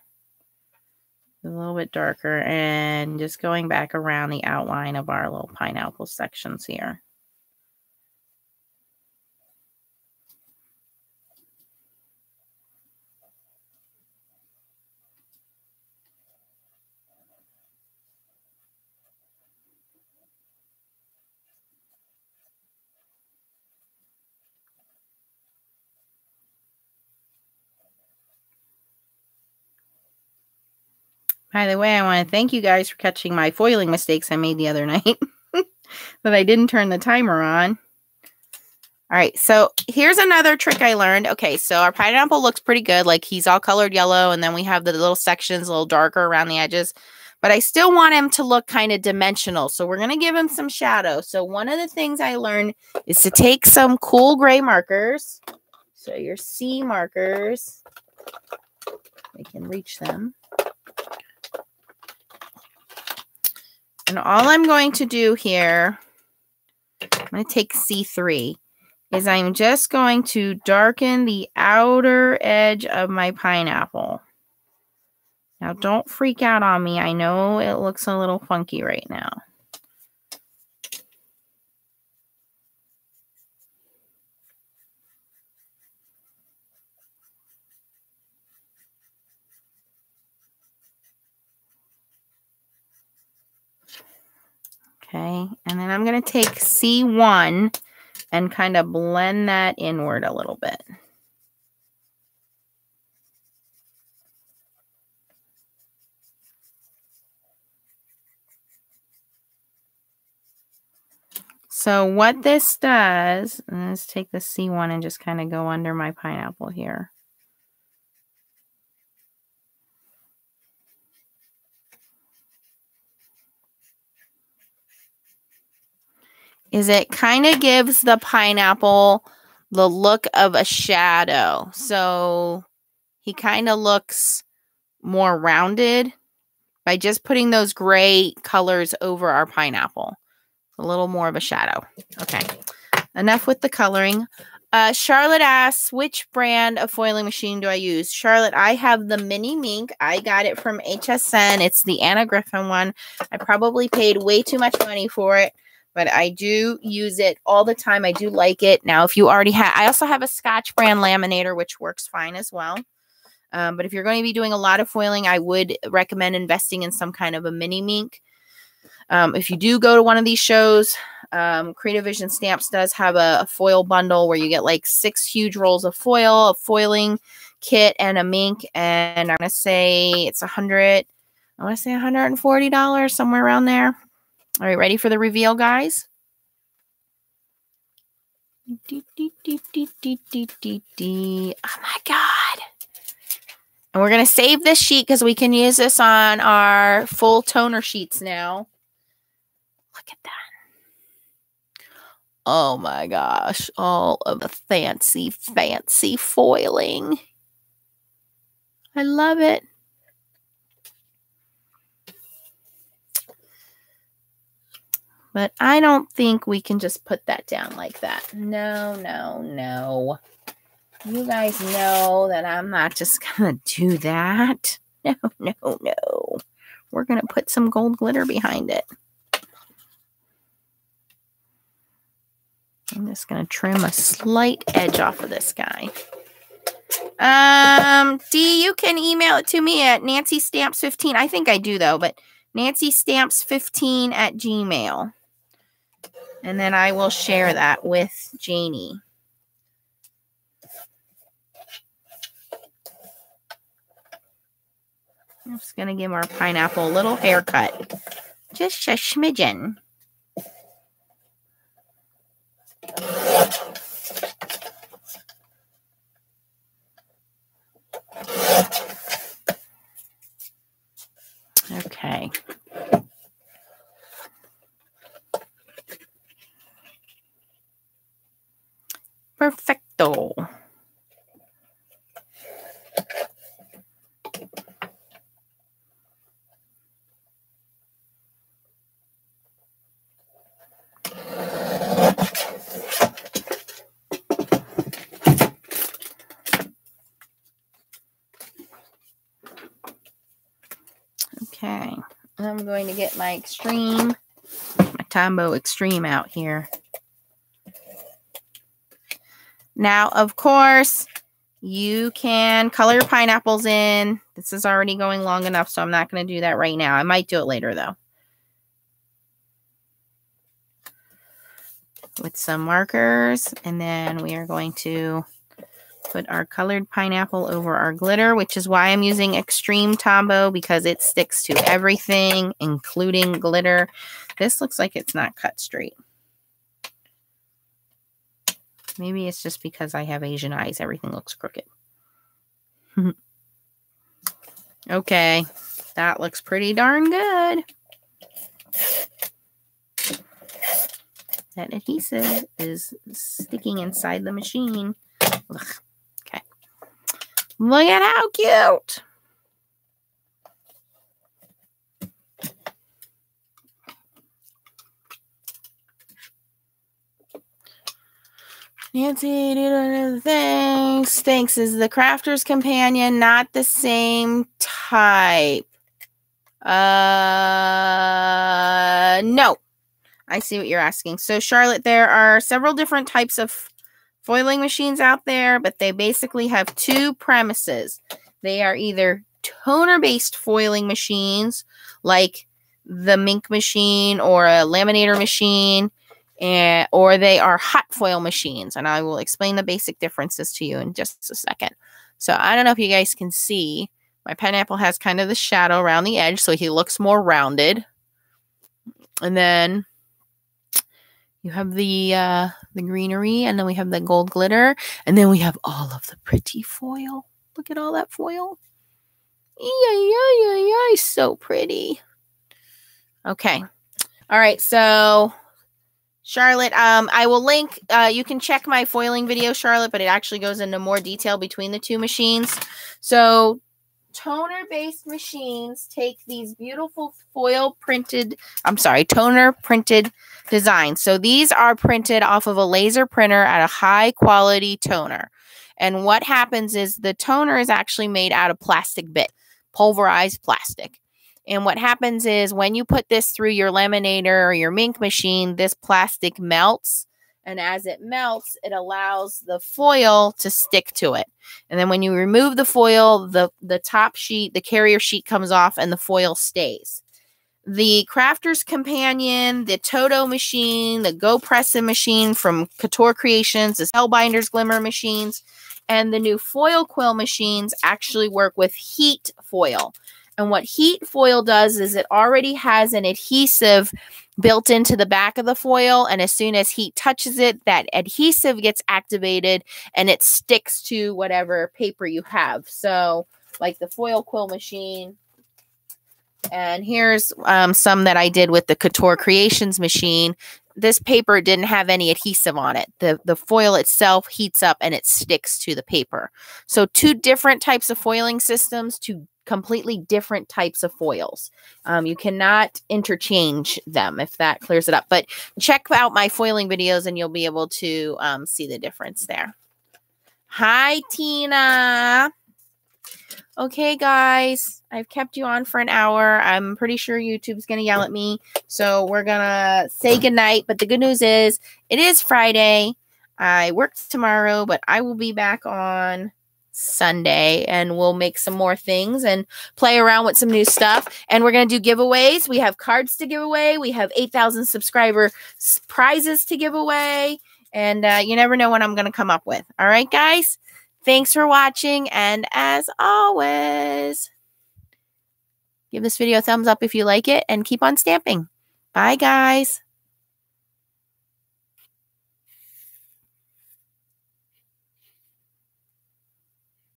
S1: A little bit darker, and just going back around the outline of our little pineapple sections here. By the way, I want to thank you guys for catching my foiling mistakes I made the other night that I didn't turn the timer on. All right, so here's another trick I learned. Okay, so our pineapple looks pretty good. Like he's all colored yellow, and then we have the little sections a little darker around the edges. But I still want him to look kind of dimensional, so we're going to give him some shadow. So one of the things I learned is to take some cool gray markers. So your C markers, we can reach them. And all I'm going to do here, I'm going to take C3, is I'm just going to darken the outer edge of my pineapple. Now, don't freak out on me. I know it looks a little funky right now. Okay, and then I'm going to take C1 and kind of blend that inward a little bit. So what this does, let's take the C1 and just kind of go under my pineapple here. Is it kind of gives the pineapple the look of a shadow. So he kind of looks more rounded by just putting those gray colors over our pineapple. A little more of a shadow. Okay, enough with the coloring. Charlotte asks, which brand of foiling machine do I use? Charlotte, I have the Mini Mink. I got it from HSN. It's the Anna Griffin one. I probably paid way too much money for it, but I do use it all the time. I do like it. Now, if you already have, I also have a Scotch brand laminator, which works fine as well. But if you're going to be doing a lot of foiling, I would recommend investing in some kind of a Mini Mink. If you do go to one of these shows, Creative Vision Stamps does have a foil bundle where you get like 6 huge rolls of foil, a foiling kit, and a mink. And I'm going to say it's $140, somewhere around there. All right, ready for the reveal, guys? Oh my God. And we're going to save this sheet because we can use this on our full toner sheets now. Look at that. Oh my gosh. All of the fancy, fancy foiling. I love it. But I don't think we can just put that down like that. No, no, no. You guys know that I'm not just going to do that. No, no, no. We're going to put some gold glitter behind it. I'm just going to trim a slight edge off of this guy. Dee, you can email it to me at nancystamps15. I think I do, though, but nancystamps15@gmail.com. And then I will share that with Janie. I'm just going to give our pineapple a little haircut. Just a smidgen. Okay. Perfecto. I'm going to get my Tombow Extreme out here. Now, of course, you can color your pineapples in. This is already going long enough, so I'm not going to do that right now. I might do it later, though. With some markers, and then we are going to put our colored pineapple over our glitter, which is why I'm using Extreme Tombow, because it sticks to everything, including glitter. This looks like it's not cut straight. Maybe it's just because I have Asian eyes. Everything looks crooked. Okay, that looks pretty darn good. That adhesive is sticking inside the machine. Ugh. Okay. Look at how cute. Nancy, thanks. Is the Crafter's Companion not the same type? No. I see what you're asking. So, Charlotte, there are several different types of foiling machines out there, but they basically have two premises. They are either toner-based foiling machines, like the Mink machine or a laminator machine, or they are hot foil machines, and I will explain the basic differences to you in just a second. So, I don't know if you guys can see. My pineapple has kind of the shadow around the edge, so he looks more rounded. And then you have the greenery, and then we have the gold glitter, and then we have all of the pretty foil. Look at all that foil. Yay, so pretty. Okay. All right, so Charlotte, I will link, you can check my foiling video, Charlotte, but it actually goes into more detail between the two machines. So toner-based machines take these beautiful toner printed designs. So these are printed off of a laser printer at a high quality toner. And what happens is the toner is actually made out of plastic bit, pulverized plastic. And what happens is when you put this through your laminator or your Mink machine, this plastic melts. And as it melts, it allows the foil to stick to it. And then when you remove the foil, the top sheet, the carrier sheet comes off and the foil stays. The Crafter's Companion, the Toto machine, the Go Pressin machine from Couture Creations, the Spellbinders Glimmer machines, and the new Foil Quill machines actually work with heat foil. And what heat foil does is it already has an adhesive built into the back of the foil, and as soon as heat touches it, that adhesive gets activated and it sticks to whatever paper you have. So like the Foil Quill machine, and here's some that I did with the Couture Creations machine. This paper didn't have any adhesive on it. The foil itself heats up and it sticks to the paper. So two different types of foiling systems, two completely different types of foils. You cannot interchange them, if that clears it up. But check out my foiling videos and you'll be able to see the difference there. Hi, Tina. Okay, guys, I've kept you on for an hour. I'm pretty sure YouTube's going to yell at me. So we're going to say goodnight. But the good news is it is Friday. I work tomorrow, but I will be back on Sunday and we'll make some more things and play around with some new stuff. And we're going to do giveaways. We have cards to give away. We have 8,000 subscriber prizes to give away. And you never know what I'm going to come up with. All right, guys. Thanks for watching. And as always, give this video a thumbs up if you like it and keep on stamping. Bye, guys.